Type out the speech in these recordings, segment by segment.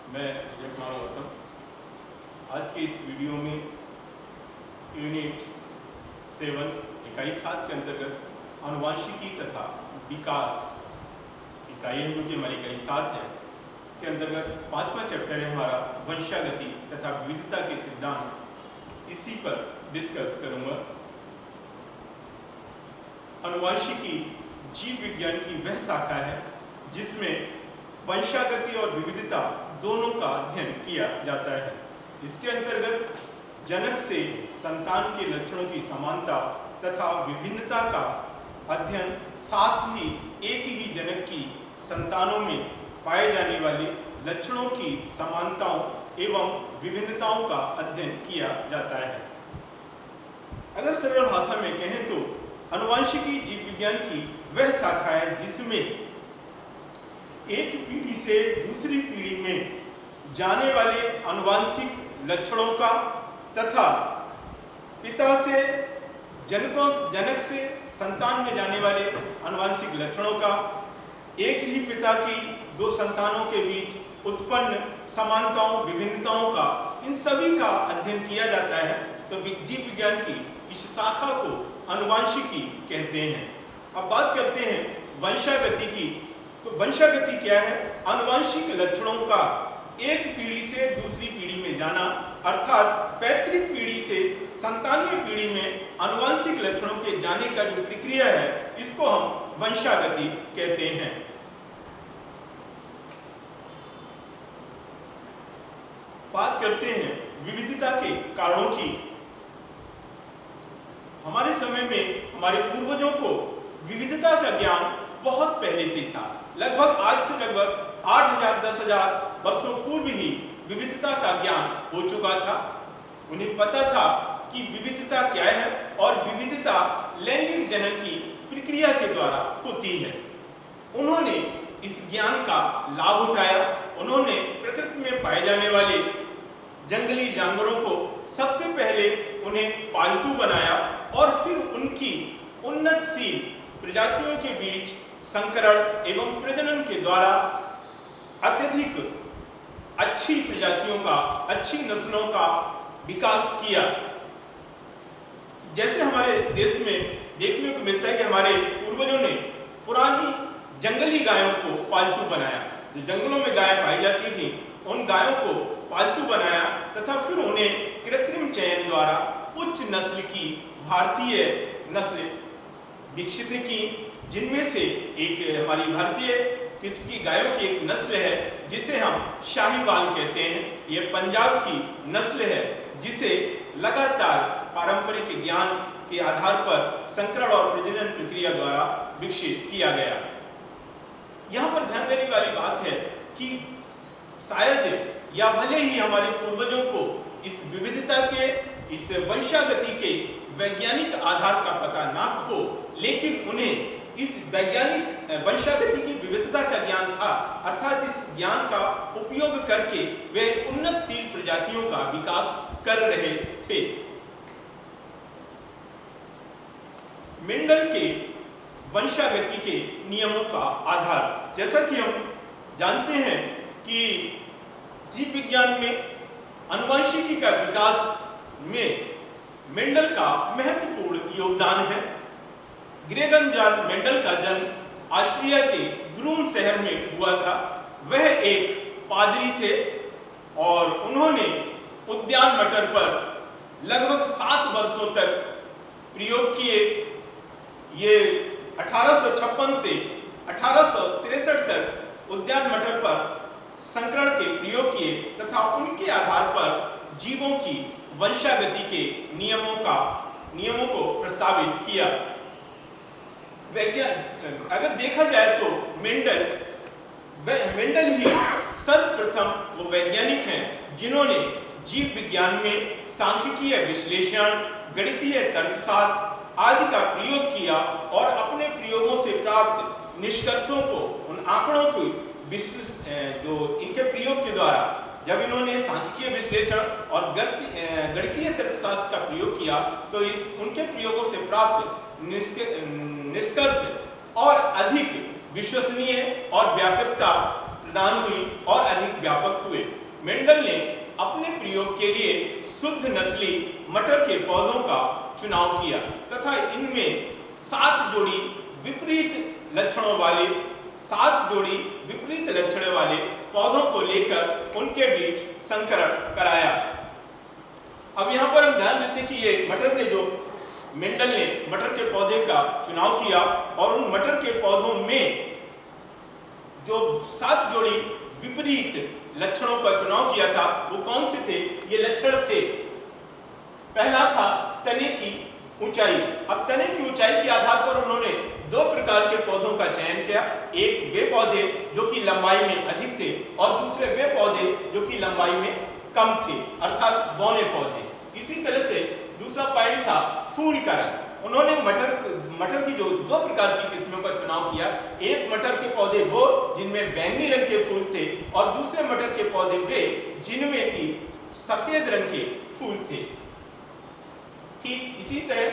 मैं विजय कुमार गौतम। आज के इस वीडियो में यूनिट 7 इकाई 7 के अंतर्गत आनुवांशिकी तथा विकास इकाई है, जो कि हमारी इकाई 7 है। इसके अंतर्गत 5वां चैप्टर है हमारा वंशागति तथा विविधता के सिद्धांत। इसी पर डिस्कस करूंगा। आनुवांशिकी जीव विज्ञान की वह शाखा है जिसमें वंशागति और विविधता दोनों का अध्ययन किया जाता है। इसके अंतर्गत जनक से संतान के लक्षणों की समानता तथा विभिन्नता का अध्ययन, साथ ही एक ही जनक की संतानों में पाए जाने वाले लक्षणों की समानताओं एवं विभिन्नताओं का अध्ययन किया जाता है। अगर सरल भाषा में कहें तो आनुवांशिकी जीव विज्ञान की वह शाखा है जिसमें एक पीढ़ी से दूसरी पीढ़ी में जाने वाले आनुवांशिक लक्षणों का तथा पिता से जनक से संतान में जाने वाले आनुवांशिक लक्षणों का, एक ही पिता की दो संतानों के बीच उत्पन्न समानताओं विभिन्नताओं का, इन सभी का अध्ययन किया जाता है। तो जीव विज्ञान की इस शाखा को आनुवांशिकी कहते हैं। अब बात करते हैं वंशागति की। तो वंशागति क्या है? आनुवांशिक लक्षणों का एक पीढ़ी से दूसरी पीढ़ी में जाना, अर्थात पैतृक पीढ़ी से संतानीय पीढ़ी में आनुवांशिक लक्षणों के जाने का जो प्रक्रिया है, इसको हम वंशागति कहते हैं। बात करते हैं विविधता के कारणों की। हमारे समय में हमारे पूर्वजों को विविधता का ज्ञान बहुत पहले से था। लगभग आज से लगभग 8000-10,000 वर्षों पूर्व ही विविधता का ज्ञान हो चुका था। उन्हें पता था कि विविधता क्या है और विविधता लैंगिक जनन की प्रक्रिया के द्वारा होती है। उन्होंने इस ज्ञान का लाभ उठाया। उन्होंने प्रकृति में पाए जाने वाले जंगली जानवरों को सबसे पहले उन्हें पालतू बनाया और फिर उनकी उन्नतशील प्रजातियों के बीच संकरण एवं प्रजनन के द्वारा अत्यधिक अच्छी प्रजातियों का, अच्छी नस्लों का विकास किया। जैसे हमारे देश में देखने को मिलता है कि हमारे पूर्वजों ने पुरानी जंगली गायों को पालतू बनाया। जो जंगलों में गाय पाई जाती थी, उन गायों को पालतू बनाया तथा फिर उन्हें कृत्रिम चयन द्वारा उच्च नस्ल की भारतीय नस्ल विकसित की, जिनमें से एक हमारी भारतीय किस्म की गायों की एक नस्ल है जिसे हम शाहीवाल कहते हैं। ये पंजाब की नस्ल है जिसे लगातार पारंपरिक ज्ञान के आधार पर संकरण और प्रजनन प्रक्रिया द्वारा विकसित किया गया। यहाँ पर ध्यान देने वाली बात है कि शायद या भले ही हमारे पूर्वजों को इस विविधता के, इस वंशागति के वैज्ञानिक आधार का पता ना हो, लेकिन उन्हें इस वैज्ञानिक वंशागति की विविधता का ज्ञान था। अर्थात इस ज्ञान का उपयोग करके वे उन्नतशील प्रजातियों का विकास कर रहे थे। मेंडल के वंशागति के नियमों का आधार, जैसा कि हम जानते हैं कि जीव विज्ञान में आनुवांशिकी का विकास में मेंडल का महत्वपूर्ण योगदान है। ग्रेगन जॉर्ज मेंडल का जन्म ऑस्ट्रिया के ब्रून शहर में हुआ था। वह एक पादरी थे और उन्होंने उद्यान मटर पर लगभग 7 वर्षों तक प्रयोग किए। ये 1856 से 1863 तक उद्यान मटर पर संकरण के प्रयोग किए तथा उनके आधार पर जीवों की वंशागति के नियमों को प्रस्तावित किया। अगर देखा जाए तो मेंडल ही सर्वप्रथम वो वैज्ञानिक हैं जिन्होंने जीव विज्ञान में सांख्यिकीय विश्लेषण, गणितीय तर्कशास्त्र आदि का प्रयोग किया और अपने प्रयोगों से प्राप्त निष्कर्षों को, उन आंकड़ों को जो इनके प्रयोग के द्वारा जब इन्होंने सांख्यिकीय विश्लेषण और गणितीय तर्कशास्त्र का प्रयोग किया तो उनके प्रयोगों से प्राप्त निष्कर्ष और अधिक विश्वसनीय और व्यापकता प्रदान हुई और अधिक व्यापक हुए। मेंडल ने अपने प्रयोग के लिए शुद्ध नस्ली मटर के पौधों का चुनाव किया तथा इनमें 7 जोड़ी विपरीत लक्षणों वाले पौधों को लेकर उनके बीच संकरण कराया। अब यहाँ पर हम ध्यान देते हैं कि ये मटर ने जो मेंडल ने मटर के पौधे का चुनाव किया और उन मटर के पौधों में जो 7 जोड़ी विपरीत लक्षणों का चुनाव किया था वो कौन से थे? ये लक्षण थे, पहला था तने की ऊंचाई। अब तने की ऊंचाई के आधार पर उन्होंने 2 प्रकार के पौधों का चयन किया। एक वे पौधे जो कि लंबाई में अधिक थे और दूसरे वे पौधे जो कि लंबाई में कम थे, अर्थात बौने पौधे। इसी तरह से दूसरा पॉइंट था फूल का रंग। उन्होंने मटर की जो 2 प्रकार की किस्मों का चुनाव किया। एक मटर के पौधे वो जिनमें बैंगनी रंग के फूल थे और दूसरे मटर के पौधे वे जिनमें की सफेद रंग के फूल थे। ठीक इसी तरह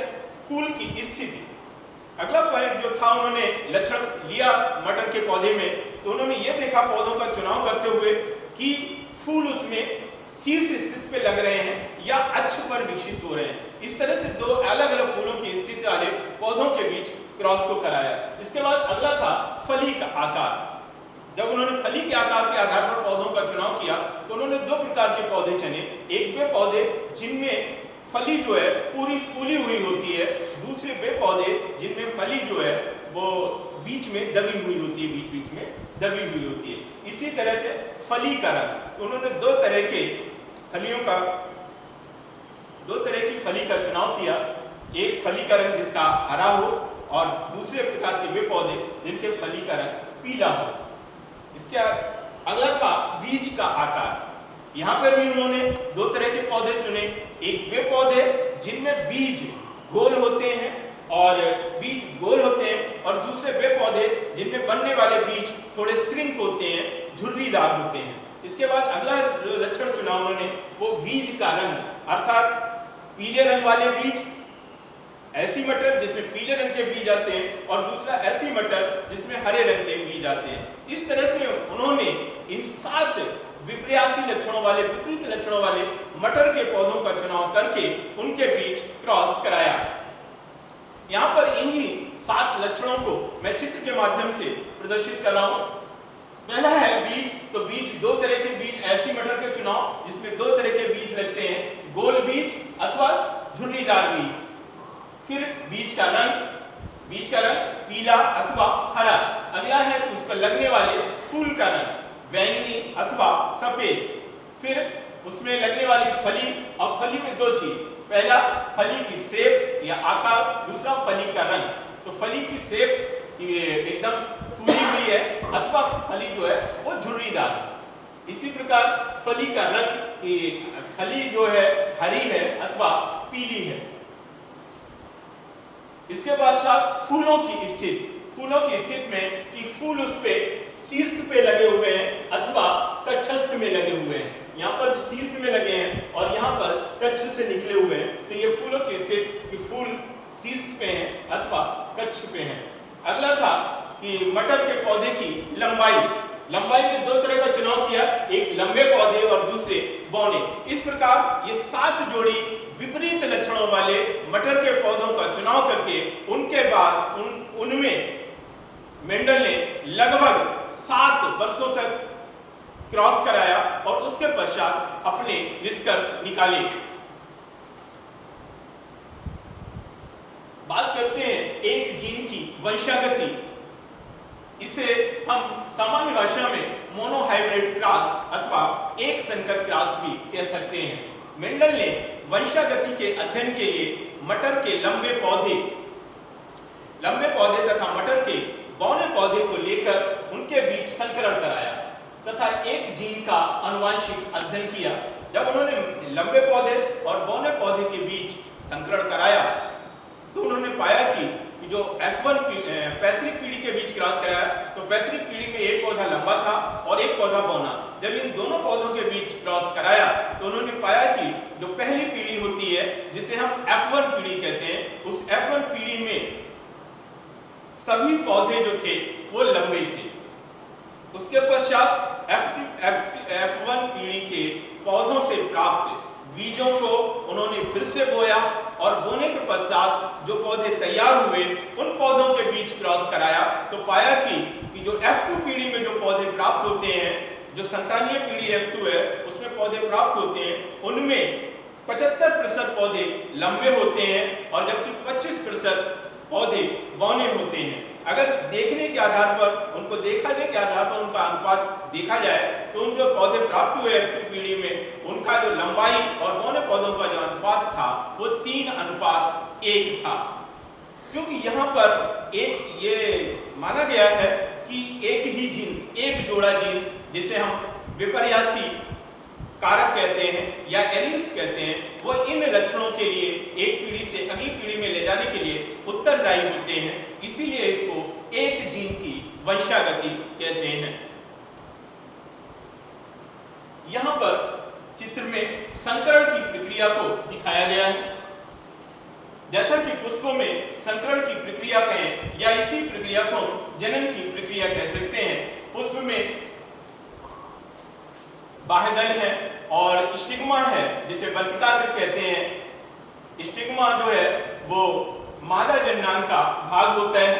फूल की स्थिति, अगला पॉइंट जो था, उन्होंने लक्षण लिया मटर के पौधे में तो उन्होंने ये देखा पौधों का चुनाव करते हुए कि फूल उसमें शीर्ष स्थिति पे लग रहे हैं या अक्ष पर विकसित हो रहे हैं। इस तरह से 2 अलग अलग फूलों की स्थिति वाले पौधों के बीच क्रॉस को कराया। इसके बाद अगला था फली का आकार। जब उन्होंने फली के आकार के आधार पर पौधों का चुनाव किया तो उन्होंने 2 प्रकार के पौधे चुने। एक वे पौधे जिनमें फली जो है पूरी फूली हुई होती है, दूसरे वे पौधे जिनमें फली जो है वो बीच में दबी हुई होती है, बीच में दबी हुई होती है। इसी तरह से फली का रंग, उन्होंने 2 तरह की फली का चुनाव किया। एक फली का रंग जिसका हरा हो और दूसरे प्रकार के वे पौधे जिनके फली का रंग पीला हो। इसके अगला था बीज का आकार। यहाँ पर भी उन्होंने 2 तरह के पौधे चुने। एक वे पौधे जिनमें बीज गोल होते हैं और दूसरे वे पौधे जिनमें बनने वाले बीज थोड़े श्रिंक होते हैं, झुर्रीदार होते हैं। इसके बाद अगला जो लक्षण चुना उन्होंने वो बीज का रंग, अर्थात पीले रंग वाले बीज, ऐसी मटर जिसमें पीले रंग के बीज आते हैं और दूसरा ऐसी मटर जिसमें हरे रंग के बीज आते हैं। इस तरह से उन्होंने इन 7 विपरीत लक्षणों वाले मटर के पौधों का चुनाव करके उनके बीच क्रॉस कराया। यहाँ पर इन्हीं 7 लक्षणों को मैं चित्र के माध्यम से प्रदर्शित कर रहा हूँ। पहला है बीज, तो बीज 2 तरह के बीज, ऐसी मटर के चुनाव जिसमें 2 तरह के बीज लगते हैं, गोल बीज अथवा झुर्रीदार बीज। फिर बीज का रंग पीला अथवा हरा। अगला है उस पर लगने वाले फूल का रंग, बैंगनी अथवा सफेद। फिर उसमें लगने वाली फली, और फली में 2 चीज, पहला फली की शेप या आकार, दूसरा फली का रंग। तो फली की शेप एकदम फूली हुई है अथवा फली जो है वो झुर्रीदार है। इसी प्रकार फली का रंग की फली जो है हरी है अथवा पीली है। इसके पश्चात फूलों की स्थिति में कि फूल उस पे शीर्ष पे लगे हुए हैं अथवा कक्षस्थ में लगे हुए हैं। यहाँ पर शीर्ष में लगे हैं और यहाँ पर कक्ष से निकले हुए हैं, तो ये फूलों की स्थिति कि फूल शीर्ष पे हैं अथवा कक्ष पे हैं। अगला था कि मटर के पौधे की लंबाई में 2 तरह का चुनाव किया, एक लंबे पौधे और दूसरे बौने। इस प्रकार ये 7 जोड़ी विपरीत लक्षणों वाले मटर के पौधों का चुनाव करके उनके बाद उनमें मेंडल ने लगभग 7 वर्षों तक क्रॉस कराया और उसके पश्चात अपने निष्कर्ष निकाले। बात करते हैं एक जीन की वंशागति। इसे हम सामान्य भाषा में मोनोहाइब्रिड क्रॉस अथवा एक संकर क्रॉस भी कह सकते हैं। मेंडल ने वंशागति के अध्ययन के लिए मटर के लंबे पौधे तथा मटर के बौने पौधे को लेकर उनके बीच संकरण कराया तथा एक जीन का आनुवंशिक अध्ययन किया। जब उन्होंने लंबे पौधे और बौने पौधे के बीच संकरण कराया तो उन्होंने पाया कि जो F1 पैतृक पीढ़ी के बीच क्रॉस कराया तो पैतृक पीढ़ी में एक पौधा लंबा था और एक पौधा बौना। जब इन दोनों पौधों के बीच क्रॉस कराया तो उन्होंने पाया कि जो पहली पीढ़ी होती है जिसे हम F1 पीढ़ी कहते हैं, उस F1 पीढ़ी में सभी पौधे जो थे वो लंबे थे। उसके पश्चात F1 पीढ़ी के पौधों से प्राप्त बीजों को उन्होंने फिर से बोया और बोने के पश्चात जो पौधे तैयार हुए उन पौधों के बीच क्रॉस कराया, तो पाया कि जो F2 पीढ़ी में जो पौधे प्राप्त होते हैं, जो संतानीय पीढ़ी F2 है उसमें पौधे प्राप्त होते हैं, उनमें 75% पौधे लंबे होते हैं और जबकि 25% पौधे बौने होते हैं। अगर देखने के आधार पर उनको देखने के आधार पर उनका अनुपात देखा जाए तो उन जो पौधे प्राप्त हुए F2 पीढ़ी में उनका जो लंबाई और बौने पौधों का जो अनुपात था वो 3:1 था, क्योंकि यहाँ पर एक ये माना गया है कि एक ही जीन्स, एक जोड़ा जीन्स जिसे हम विपर्यासी कारक कहते हैं या एलील्स कहते हैं, वो इन लक्षणों के लिए एक पीढ़ी से अगली पीढ़ी में ले जाने के लिए उत्तरदायी होते हैं, इसीलिए इसको एक जीन की वंशागति कहते हैं। यहां पर चित्र में संकरण की प्रक्रिया को दिखाया गया है। जैसा कि पुष्पों में संकरण की प्रक्रिया कहें या इसी प्रक्रिया को जनन की प्रक्रिया कह सकते हैं। पुष्प में बाह्यदल है और स्टिग्मा है जिसे वर्तिकाग्र कहते हैं। स्टिग्मा जो है वो मादा जननांग का भाग होता है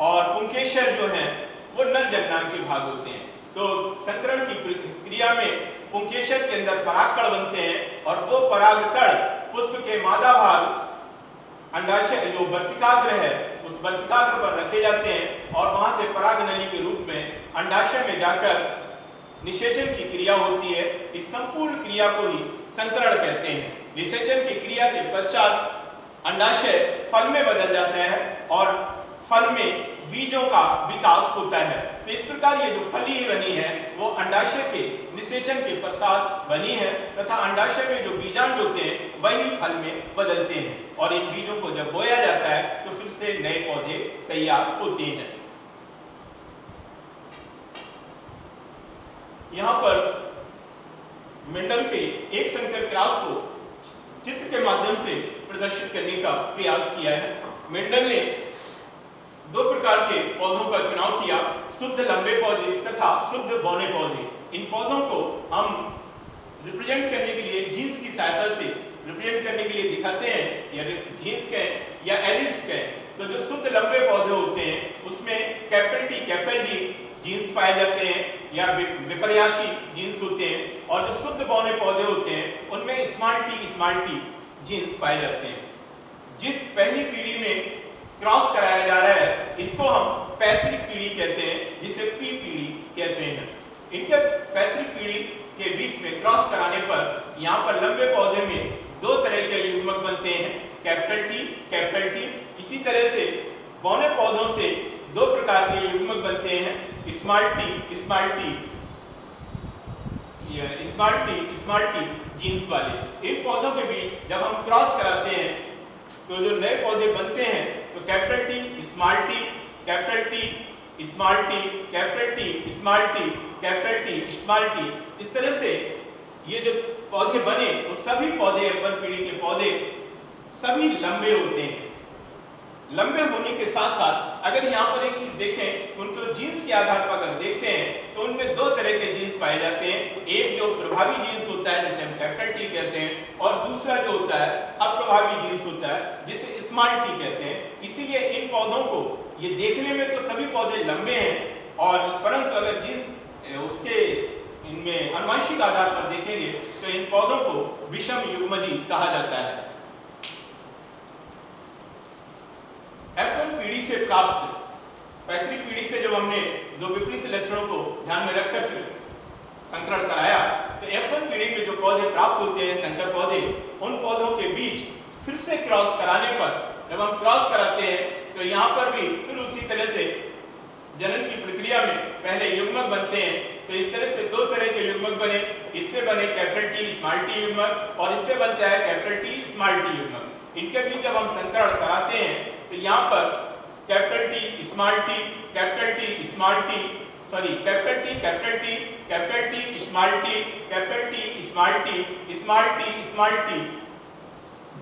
और पुंकेसर जो है वो नर जननांग के भाग होते हैं। तो संकरण की प्रक्रिया में पुंकेसर के अंदर परागकण बनते हैं और वो परागकण पुष्प के मादा भाग अंडाशय जो वर्तिकाग्र है उस वर्तिकाग्र पर रखे जाते हैं और वहां से पराग नली के रूप में अंडाशय में जाकर निषेचन की क्रिया होती है। इस संपूर्ण क्रिया को ही संकरण कहते हैं। निषेचन की क्रिया के पश्चात अंडाशय फल में बदल जाता है और फल में बीजों का विकास होता है। तो इस प्रकार ये जो फली बनी है वो अंडाशय के निषेचन के पश्चात बनी है तथा अंडाशय में जो बीजांड होते हैं वही फल में बदलते हैं और इन बीजों को जब बोया जाता है तो फिर से नए पौधे तैयार होते हैं। यहाँ पर मेंडल के एक संकर क्रॉस को चित्र के माध्यम से प्रदर्शित करने का प्रयास किया है। मेंडल ने दो प्रकार के पौधों का चुनाव किया, शुद्ध लंबे पौधे तथा शुद्ध बौने पौधे। इन पौधों को हम रिप्रेजेंट करने के लिए जीन्स की सहायता से रिप्रेजेंट करने के लिए दिखाते हैं, या जीन्स कहें या एलिस कहें। तो जो शुद्ध लंबे पौधे होते हैं उसमें capital T capital D genes पाए जाते हैं या विपर्यासी जीन्स होते हैं, और जो शुद्ध बौने पौधे होते हैं उनमें स्मॉल टी जीन्स पाए जाते हैं। जिस पहली पीढ़ी में क्रॉस कराया जा रहा है इसको हम पैतृक पीढ़ी कहते हैं, जिसे पी पीढ़ी कहते हैं। इनके पैतृक पीढ़ी के बीच में क्रॉस कराने पर यहाँ पर लंबे पौधे में दो तरह के युग्मक बनते हैं, कैपिटल टी। इसी तरह से बौने पौधों से दो प्रकार के युग्मक बनते हैं, स्मॉल टी जीन्स वाले। इन पौधों के बीच जब हम क्रॉस कराते हैं तो जो नए पौधे बनते हैं तो capital T small T, capital T small T, capital T small T, capital T small T, इस तरह से ये जो पौधे बने वो सभी पौधे F1 पीढ़ी के पौधे सभी लंबे होते हैं। लंबे होने के साथ साथ अगर यहाँ पर एक चीज देखें, उनको जीन्स के आधार पर अगर देखते हैं तो उनमें दो तरह के जीन्स पाए जाते हैं। एक जो प्रभावी जीन्स होता है जिसे हम कैपिटल टी कहते हैं, और दूसरा जो होता है अप्रभावी जीन्स होता है जिसे स्मॉल टी कहते हैं। इसीलिए इन पौधों को ये देखने में तो सभी पौधे लंबे हैं, और परंतु अगर जीन्स उसके इनमें आनुवंशिक आधार पर देखेंगे तो इन पौधों को विषम युग्मजी कहा जाता है। F1 पीढ़ी से प्राप्त पैतृक पीढ़ी से जब हमने दो विपरीत लक्षणों को ध्यान में रखकर संकरण कराया तो F1 पीढ़ी में जो पौधे प्राप्त होते हैं संकर पौधे, उन पौधों के बीच फिर से क्रॉस कराने पर जब हम क्रॉस कराते हैं तो यहाँ पर भी फिर उसी तरह से जनन की प्रक्रिया में पहले युग्मक बनते हैं। तो इस तरह से दो तरह के युग्मक बने, इससे बने कैपिटल टी स्मॉल टी युग्मक और इससे बनता है कैपिटल टी स्मॉल टी युग्मक। इनके बीच जब हम संकरण कराते हैं तो यहाँ पर capital T small T, capital T small T, sorry capital T capital T, capital T small T, capital T small T, small T small T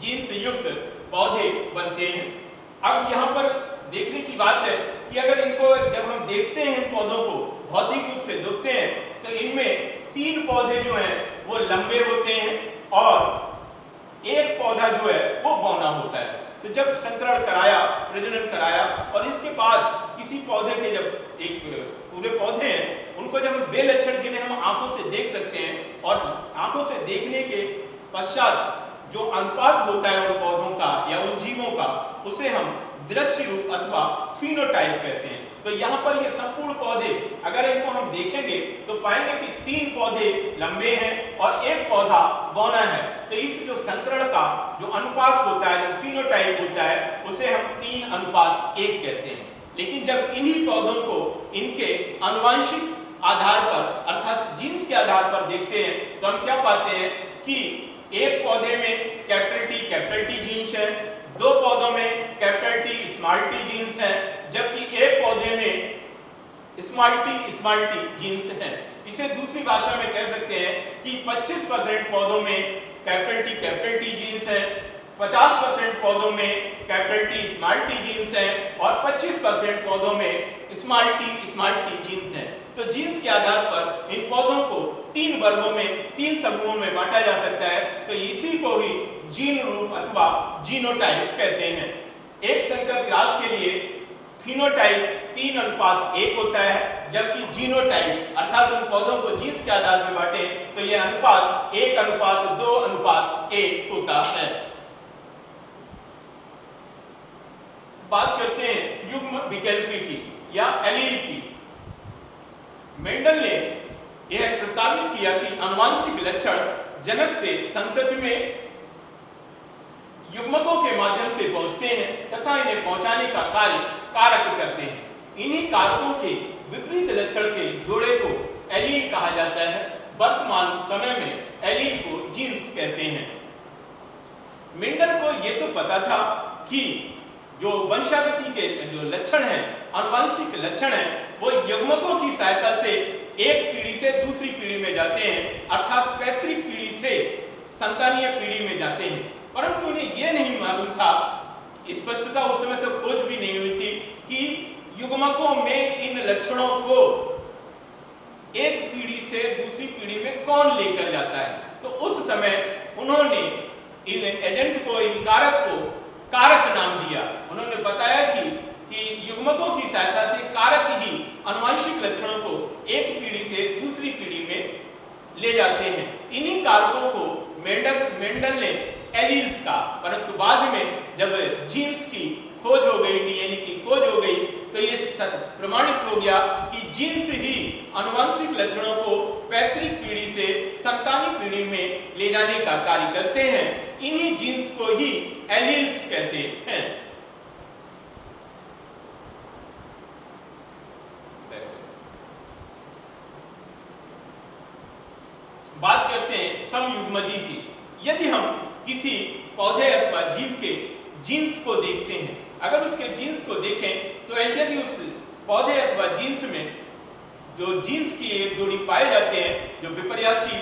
genes युक्त पौधे बनते हैं। अब यहाँ पर देखने की बात है कि अगर इनको जब हम देखते हैं इन पौधों को भौतिक रूप से देखते हैं तो इनमें 3 पौधे जो हैं वो लंबे होते हैं और एक पौधा जो है वो बौना होता है। तो जब संकरण कराया, प्रजनन कराया और इसके बाद किसी पौधे के जब एक पूरे पौधे हैं उनको जब हम बेलक्षण जिन्हें हम आंखों से देख सकते हैं और आंखों से देखने के पश्चात जो अनुपात होता है उन पौधों का या उन जीवों का, उसे हम दृश्य रूप अथवा फिनोटाइप कहते हैं। तो यहाँ पर ये संपूर्ण पौधे अगर इनको हम देखेंगे तो पाएंगे कि 3 पौधे लंबे हैं और एक पौधा बौना है। तो इस जो संकरण का जो अनुपात होता है, जो फिनोटाइप होता है, उसे हम 3:1 कहते हैं। लेकिन जब इन्हीं पौधों को इनके आनुवंशिक आधार पर अर्थात जीन्स के आधार पर देखते हैं तो हम क्या पाते हैं कि एक पौधे में कैपिटल टी जीन्स है, 2 पौधों में capital T small T genes है, जबकि एक पौधे में स्मॉल टी जीन्स है। इसे दूसरी भाषा में कह सकते हैं कि 25% पौधों में कैपिटल टी जीन्स है, 50% पौधों में capital T small T genes है और 25% पौधों में स्मॉल टी जीन्स है। तो जीन्स के आधार पर इन पौधों को 3 वर्गों में, 3 समूहों में बांटा जा सकता है। तो इसी को ही जीन रूप अथवा जीनोटाइप कहते हैं। एक संकर क्रॉस के लिए फिनोटाइप 3:1 होता है, जबकि जीनोटाइप अर्थात उन पौधों को जीन्स के आधार पर बांटे तो यह अनुपात 1:2:1 होता है। बात करते हैं युग्म विकल्पी की या एलील की। मेंडल ने यह प्रस्तावित किया कि आनुवंशिक लक्षण जनक से संतति में युग्मकों के माध्यम से पहुंचते हैं तथा इन्हें पहुंचाने का कार्य कारक करते हैं। इन्हीं कारकों के विपरीत लक्षण के जोड़े को एलील कहा जाता है। वर्तमान समय में एलील को जीन्स कहते हैं। मेंडल को यह तो पता था कि जो वंशागति के जो लक्षण हैं, आनुवंशिक लक्षण हैं, वो युग्मकों की सहायता से एक पीढ़ी से दूसरी पीढ़ी में जाते हैं अर्थात पैतृक पीढ़ी से संतानीय पीढ़ी में जाते हैं। परंतु उन्हें यह नहीं मालूम था, स्पष्टता उस समय तो खोज भी नहीं हुई थी कि युग्मकों में इन लक्षणों को एक पीढ़ी से दूसरी पीढ़ी में कौन लेकर जाता है। तो उस समय उन्होंने इन एजेंट को, इन कारक को कारक नाम दिया। उन्होंने बताया कि युग्मकों की सहायता से कारक ही आनुवंशिक लक्षणों को एक पीढ़ी से दूसरी पीढ़ी में ले जाते हैं। इन्हीं कारकों को मेंडल ने एलील्स का, परंतु बाद में जब जीन्स की खोज हो गई, डीएनए की खोज हो गई, तो ये प्रमाणित हो गया कि जीन्स ही आनुवंशिक लक्षणों को पैतृक पीढ़ी से संतानी पीढ़ी में ले जाने का कार्य करते हैं। इन्हीं जीन्स को ही एलील्स कहते हैं। बात करते हैं समयुग्मजीव की। यदि हम किसी पौधे अथवा जीव के जीन्स को देखते हैं, अगर उसके जीन्स को देखें तो यदि उस पौधे अथवा जीन्स में जो जीन्स की एक जोड़ी पाए जाते हैं, जो विपर्यासी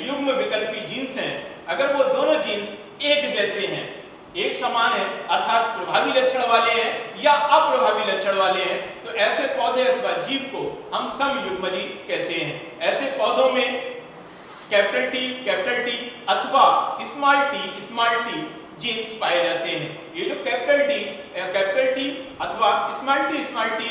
युग्म विकल्पी जीन्स हैं, अगर वो दोनों जीन्स एक जैसे हैं, एक समान है अर्थात प्रभावी लक्षण वाले हैं या अप्रभावी लक्षण वाले हैं, तो ऐसे पौधे अथवा जीव को हम समयुग्मजीव कहते हैं। ऐसे पौधों में कैपिटल टी अथवा स्मॉल टी जीन्स पाए जाते हैं। ये जो कैपिटल टी अथवा स्मॉल टी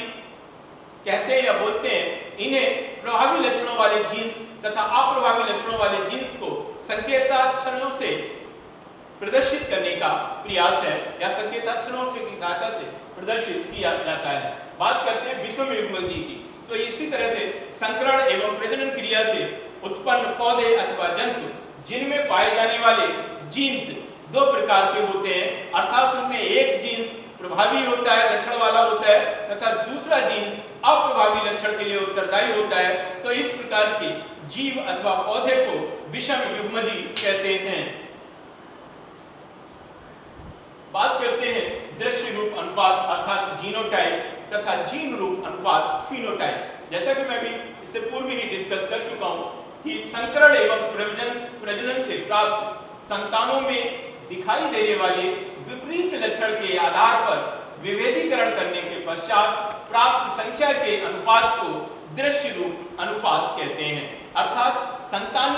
कहते हैं या बोलते हैं, इन्हें प्रभावी लक्षणों वाले जीन्स तथा अप्रभावी लक्षणों वाले जीन्स को संकेताक्षरों से प्रदर्शित करने का प्रयास है या संकेताक्षरों की सहायता से प्रदर्शित किया जाता है। बात करते हैं विषम युग्मजीव की। तो इसी तरह से संकरण एवं प्रजनन क्रिया से उत्पन्न पौधे अथवा जंतु जिनमें पाए जाने वाले जीन्स 2 प्रकार के होते हैं, अर्थात उनमें एक जीन्स प्रभावी होता है, लक्षण वाला होता है, तथा दूसरा जीन्स अप्रभावी लक्षण के लिए उत्तरदायी होता है। तो इस प्रकार के जीव अथवा पौधे को विषम युग्मजीव कहते हैं। बात करते हैं दृश्य रूप अनुपात अर्थात जीनोटाइप तथा जीन रूप अनुपात फिनोटाइप। जैसा कि मैं भी इससे पूर्व ही डिस्कस कर चुका हूं कि संकरण एवं प्रजनन से प्राप्त संतानों में दिखाई देने वाले विपरीत लक्षण के आधार पर विभेदीकरण करने के पश्चात प्राप्त संख्या के अनुपात को दृश्य रूप अनुपात कहते हैं। अर्थात संतान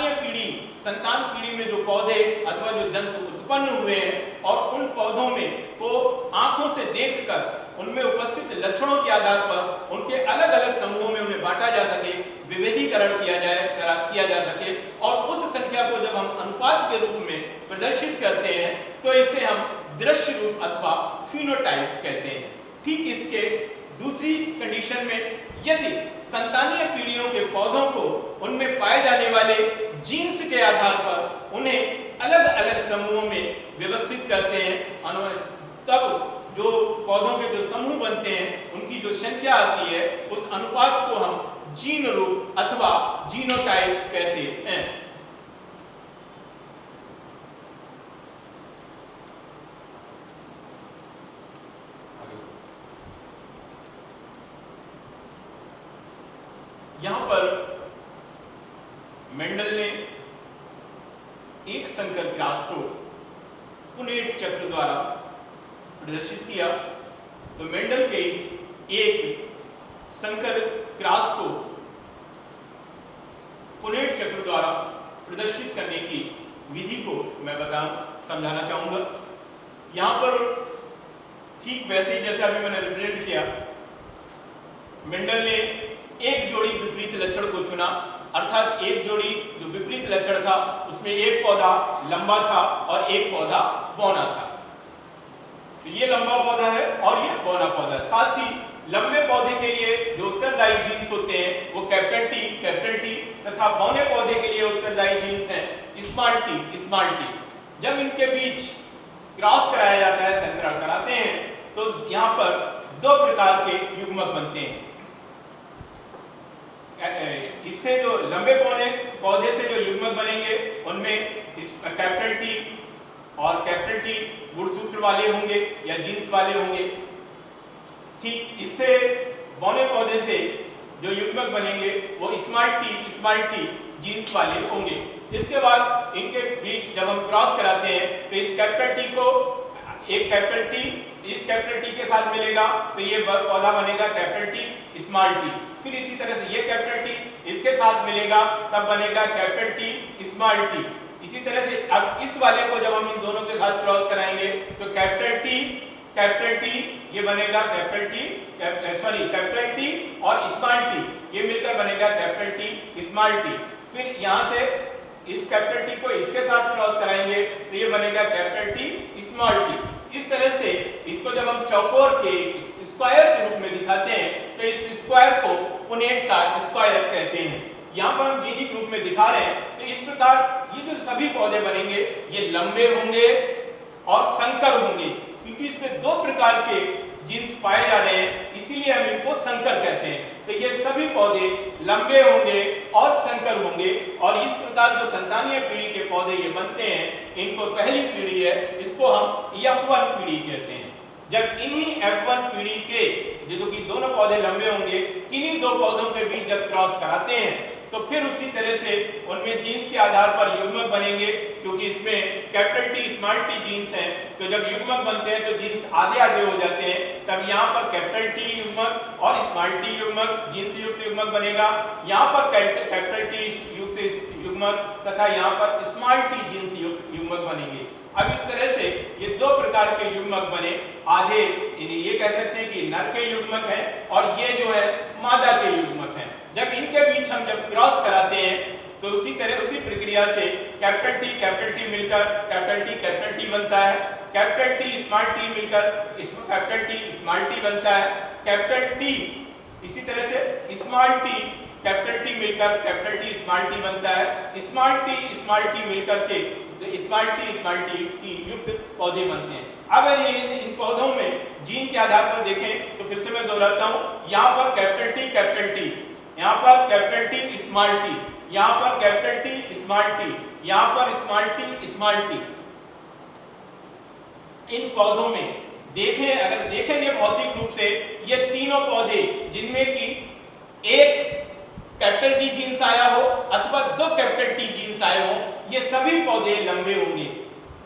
पीढ़ी में जो पौधे अथवा जो जंतु उत्पन्न हुए हैं और उन पौधों में को आंखों से देखकर उनमें उपस्थित लक्षणों के आधार पर उनके अलग अलग समूहों में उन्हें बांटा जा सके, विभेदीकरण किया जा सके और उस संख्या को जब हम अनुपात के रूप में प्रदर्शित करते हैं तो इसे हम दृश्य रूप अथवा फिनोटाइप कहते हैं। ठीक इसके दूसरी कंडीशन में यदि संतानीय पीढ़ियों के पौधों को उनमें पाए जाने वाले जीन्स के आधार पर उन्हें अलग अलग समूहों में व्यवस्थित करते हैं, तब जो पौधों के जो समूह बनते हैं उनकी जो संख्या आती है उस अनुपात को हम जीन रूप अथवा जीनोटाइप कहते हैं। यहां पर मेंडल ने एक संकर क्रॉस को पुनेट चक्र द्वारा प्रदर्शित किया। तो मेंडल के इस एक संकर क्रॉस को पुनेट चक्र द्वारा प्रदर्शित करने की विधि को मैं समझाना चाहूंगा। यहां पर ठीक वैसे ही जैसे अभी मैंने रिप्रेजेंट किया, मेंडल ने एक जोड़ी विपरीत लक्षण को चुना, अर्थात एक जोड़ी जो विपरीत लक्षण था उसमें एक पौधा लंबा था और एक पौधा बौना था। तो ये लंबा पौधा है और ये बौना पौधा है। साथ ही लंबे पौधे के लिए जो उत्तरदायी जीन्स होते हैं वो कैपिटल टी तथा बौने पौधे के लिए उत्तरदायी जीन्स हैं स्मॉल टी। जब इनके बीच क्रॉस कराया जाता है, संकरण कराते हैं, तो यहाँ पर दो प्रकार के युग्मक बनते हैं। इससे जो लंबे पौधे से जो युग्मक बनेंगे उनमें कैपिटल टी और कैपिटल टी गुणसूत्र वाले होंगे या जीन्स वाले होंगे। ठीक इससे बौने पौधे से जो युग्मक बनेंगे वो स्मॉल टी जीन्स वाले होंगे। इसके बाद इनके बीच जब हम क्रॉस कराते हैं तो इस कैपिटल टी को एक कैपिटल टी इस कैपिटल टी के साथ मिलेगा तो ये पौधा बनेगा कैपिटल टी स्मॉल टी। फिर इसी तरह से ये कैपिटल टी इसके साथ मिलेगा तब बनेगा कैपिटल टी स्मॉल टी। इसी तरह से अब इस वाले को जब हम इन दोनों के साथ क्रॉस कराएंगे तो कैपिटल टी ये बनेगा कैपिटल टी और स्मॉल टी ये मिलकर बनेगा कैपिटल टी स्मॉल टी। फिर यहाँ से इस कैपिटल टी को इसके साथ क्रॉस कराएंगे तो ये बनेगा कैपिटल टी स्मॉल टी। इस तरह से इसको जब हम चौकोर के स्क्वायर के रूप में दिखाते हैं तो इस स्क्वायर को पुनेट का स्क्वायर कहते हैं। यहाँ पर हम जीनिक रूप में दिखा रहे हैं। तो इस प्रकार ये जो सभी पौधे बनेंगे ये लंबे होंगे और संकर होंगे, क्योंकि इसमें दो प्रकार के जीन्स पाए जा रहे हैं, इसीलिए हम इनको संकर कहते हैं। तो ये सभी पौधे लंबे होंगे और संकर होंगे और इस प्रकार जो संतानीय पीढ़ी के पौधे ये बनते हैं इनको पहली पीढ़ी है, इसको हम F1 पीढ़ी कहते हैं। जब इन्हीं F1 पीढ़ी के जो कि दोनों पौधे लंबे होंगे, किन्हीं दो पौधों के बीच जब क्रॉस कराते हैं तो फिर उसी तरह से उनमें जीन्स के आधार पर युग्मक बनेंगे, क्योंकि इसमें capital T small T genes हैं। तो जब युग्मक बनते हैं तो जीन्स आधे आधे हो जाते हैं, तब यहाँ पर कैपिटल टी युग्मक और स्मॉल टी युग्मक जीन्स युक्त युग्मक बनेगा। यहाँ पर कैपिटल टी युक्त युग्मक तथा यहाँ पर स्मॉल टी जीन्स युक्त युग्मक बनेंगे। अब इस तरह से ये दो प्रकार के युग्मक बने, आधे ये कह सकते हैं कि नर के युग्मक हैं और ये जो है मादा के युग्मक हैं। जब इनके बीच हम जब क्रॉस कराते हैं तो उसी प्रक्रिया से कैपिटल टी मिलकर कैपिटल टी बनता है, कैपिटल टी मिलकर कैपिटल टी स्मॉल टी बनता है, कैपिटल टी इसी तरह से स्मॉल टी कैपिटल टी मिलकर कैपिटल टी स्मॉल टी बनता है, स्मॉल टी मिलकर के स्मॉल टी युक्त पौधे बनते हैं। अगर इन पौधों में जीन के आधार पर देखें तो फिर से मैं दोहराता हूं, यहाँ पर कैपिटल टी, यहाँ पर कैपिटल टी स्मॉल टी, यहाँ पर कैपिटल टी स्मॉल टी, यहाँ पर स्मॉल टी। इन पौधों में अगर देखेंगे भौतिक रूप से ये तीनों पौधे जिनमें कि एक कैपिटल टी जीन्स आया हो अथवा दो कैपिटल टी जीन्स आए हो, ये सभी पौधे लंबे होंगे।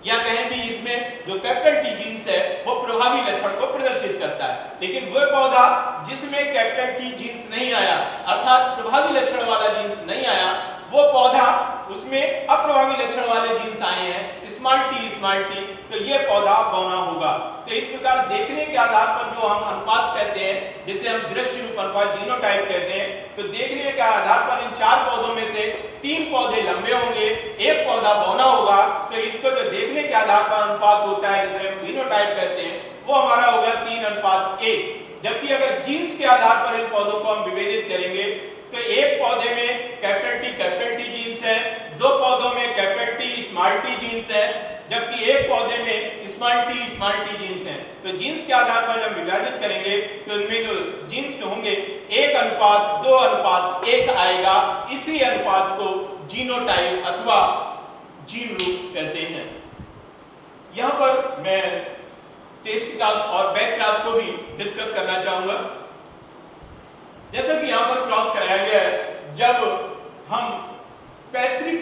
या कहें कि इसमें जो कैपिटल टी जीन्स है वो प्रभावी लक्षण को प्रदर्शित करता है। लेकिन वह पौधा जिसमें कैपिटल टी जीन्स नहीं आया, अर्थात प्रभावी लक्षण वाला जीन्स नहीं आया, वो पौधा उसमें अप्रभावी लक्षण वाले जीन्स आए हैं, स्मॉल टी, तो ये पौधा बौना होगा। तो इस प्रकार देखने के आधार पर जो हम अनुपात कहते हैं, जिसे हम दृश्य रूप अनुपात जीनोटाइप कहते हैं, तो देखने के आधार पर इन 4 पौधों में से 3 पौधे लंबे होंगे, एक पौधा बौना होगा। तो इसको जो देखने के आधार पर अनुपात होता है, जिसे हम जीनोटाइप कहते हैं, वो हमारा होगा 3:1। जबकि अगर जीन्स के आधार पर इन पौधों को हम विभेदित करेंगे तो एक पौधे में कैपिटल टी जीन्स है, 2 पौधों में capital T small T genes है, जबकि एक पौधे में स्मॉल टी जीन्स है। तो जीन्स के आधार पर जब विभाजित करेंगे तो इनमें जो जीन्स होंगे 1:2:1 आएगा। इसी अनुपात को जीनोटाइप अथवा जीन रूप कहते हैं। यहां पर मैं टेस्ट क्रॉस और बैक क्रॉस को भी डिस्कस करना चाहूंगा। जैसा कि यहां पर क्रॉस कराया गया है, जब हम पैतृक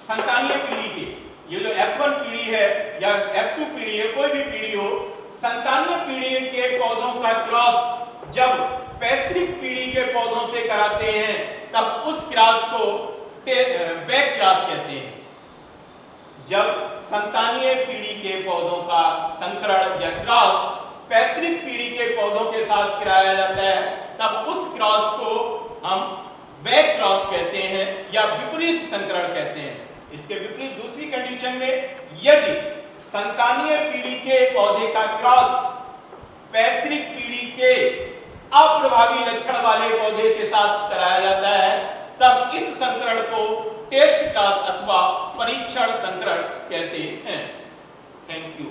संतानीय पीढ़ी के, ये जो F1 पीढ़ी है या F2 पीढ़ी है, कोई भी पीढ़ी हो, संतानीय पीढ़ी के पौधों का क्रॉस जब पैतृक पीढ़ी के पौधों से कराते हैं, तब उस क्रॉस को बैक क्रॉस कहते हैं। जब संतानीय पीढ़ी के पौधों का संकरण या क्रॉस पैतृक पीढ़ी के पौधों के साथ कराया जाता है, तब उस क्रॉस को हम बैक क्रॉस कहते हैं या विपरीत संकरण कहते हैं। इसके विपरीत दूसरी कंडीशन में, यदि संतानीय पीढ़ी के पौधे का क्रॉस पैतृक पीढ़ी के अप्रभावी लक्षण वाले पौधे के साथ कराया जाता है, तब इस संकरण को टेस्ट क्रॉस अथवा परीक्षण संकरण कहते हैं। Thank you.